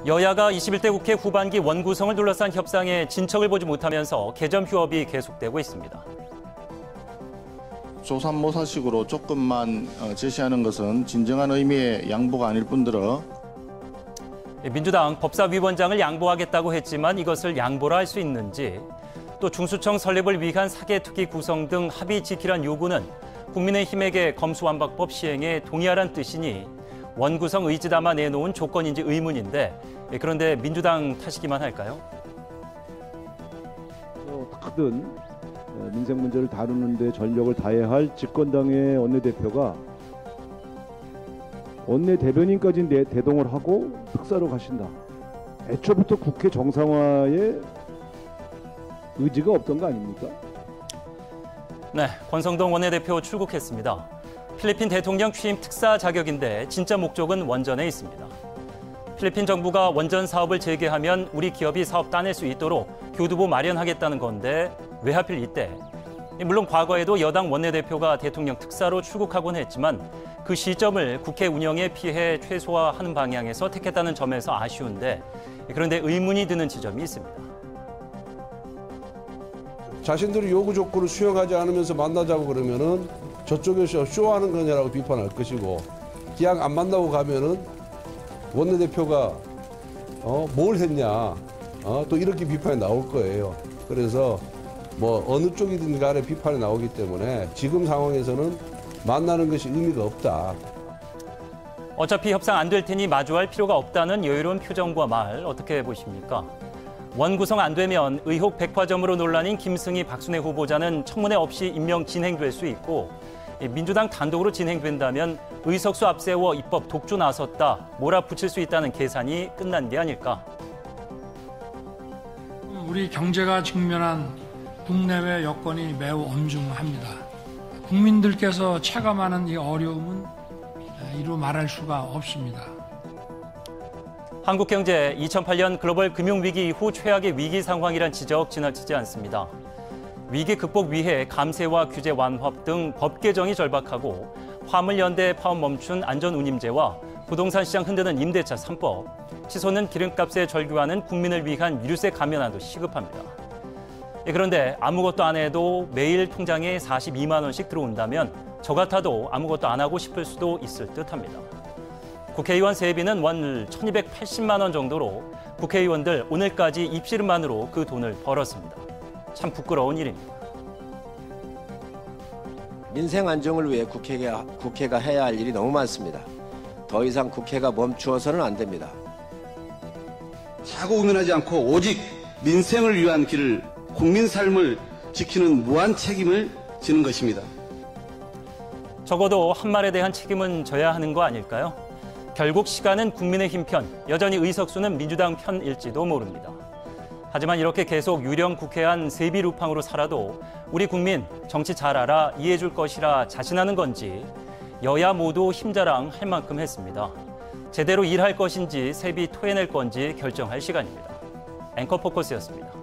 여야가 21대 국회 후반기 원구성을 둘러싼 협상에 진척을 보지 못하면서 개점 휴업이 계속되고 있습니다. 조삼모사식으로 조금만 제시하는 것은 진정한 의미의 양보가 아닐 뿐더러 민주당 법사위원장을 양보하겠다고 했지만 이것을 양보라 할 수 있는지, 또 중수청 설립을 위한 사개특위 구성 등 합의 지키란 요구는 국민의힘에게 검수완박법 시행에 동의하란 뜻이니 원구성 의지 담아 내놓은 조건인지 의문인데, 그런데 민주당 탓이기만 할까요? 크든 민생 문제를 다루는 데 전력을 다해야 할 집권당의 원내대표가 원내대변인까지 대동을 하고 특사로 가신다. 애초부터 국회 정상화에 의지가 없던 거 아닙니까? 네, 권성동 원내대표 출국했습니다. 필리핀 대통령 취임 특사 자격인데 진짜 목적은 원전에 있습니다. 필리핀 정부가 원전 사업을 재개하면 우리 기업이 사업 따낼 수 있도록 교두보 마련하겠다는 건데 왜 하필 이때? 물론 과거에도 여당 원내대표가 대통령 특사로 출국하곤 했지만 그 시점을 국회 운영의 피해 최소화하는 방향에서 택했다는 점에서 아쉬운데, 그런데 의문이 드는 지점이 있습니다. 자신들이 요구 조건을 수용하지 않으면서 만나자고 그러면은 저쪽에서 쇼하는 거냐라고 비판할 것이고, 기왕 안 만나고 가면은 원내대표가 뭘 했냐 또 이렇게 비판이 나올 거예요. 그래서 뭐 어느 쪽이든 간에 비판이 나오기 때문에 지금 상황에서는 만나는 것이 의미가 없다. 어차피 협상 안 될 테니 마주할 필요가 없다는 여유로운 표정과 말 어떻게 보십니까? 원구성 안 되면 의혹 백화점으로 논란인 김승희 박순애 후보자는 청문회 없이 임명 진행될 수 있고, 민주당 단독으로 진행된다면 의석수 앞세워 입법 독주 나섰다 몰아붙일 수 있다는 계산이 끝난 게 아닐까? 우리 경제가 직면한 국내외 여건이 매우 엄중합니다. 국민들께서 체감하는 이 어려움은 이루 말할 수가 없습니다. 한국 경제 2008년 글로벌 금융위기 이후 최악의 위기 상황이란 지적 지나치지 않습니다. 위기 극복 위해 감세와 규제 완화 등 법 개정이 절박하고 화물연대 파업 멈춘 안전운임제와 부동산 시장 흔드는 임대차 3법, 치솟는 기름값에 절규하는 국민을 위한 유류세 감면안도 시급합니다. 그런데 아무것도 안 해도 매일 통장에 42만 원씩 들어온다면 저 같아도 아무것도 안 하고 싶을 수도 있을 듯합니다. 국회의원 세비는 월 1,280만 원 정도로 국회의원들 오늘까지 입씨름만으로 그 돈을 벌었습니다. 참 부끄러운 일입니다. 민생 안정을 위해 국회가 해야 할 일이 너무 많습니다. 더 이상 국회가 멈추어서는 안 됩니다. 사고 운운하지 않고 오직 민생을 위한 길을, 국민 삶을 지키는 무한 책임을 지는 것입니다. 적어도 한 말에 대한 책임은 져야 하는 거 아닐까요? 결국 시간은 국민의힘 편, 여전히 의석수는 민주당 편일지도 모릅니다. 하지만 이렇게 계속 유령 국회안 세비 루팡으로 살아도 우리 국민 정치 잘 알아 이해해 줄 것이라 자신하는 건지, 여야 모두 힘자랑 할 만큼 했습니다. 제대로 일할 것인지 세비 토해낼 건지 결정할 시간입니다. 앵커 포커스였습니다.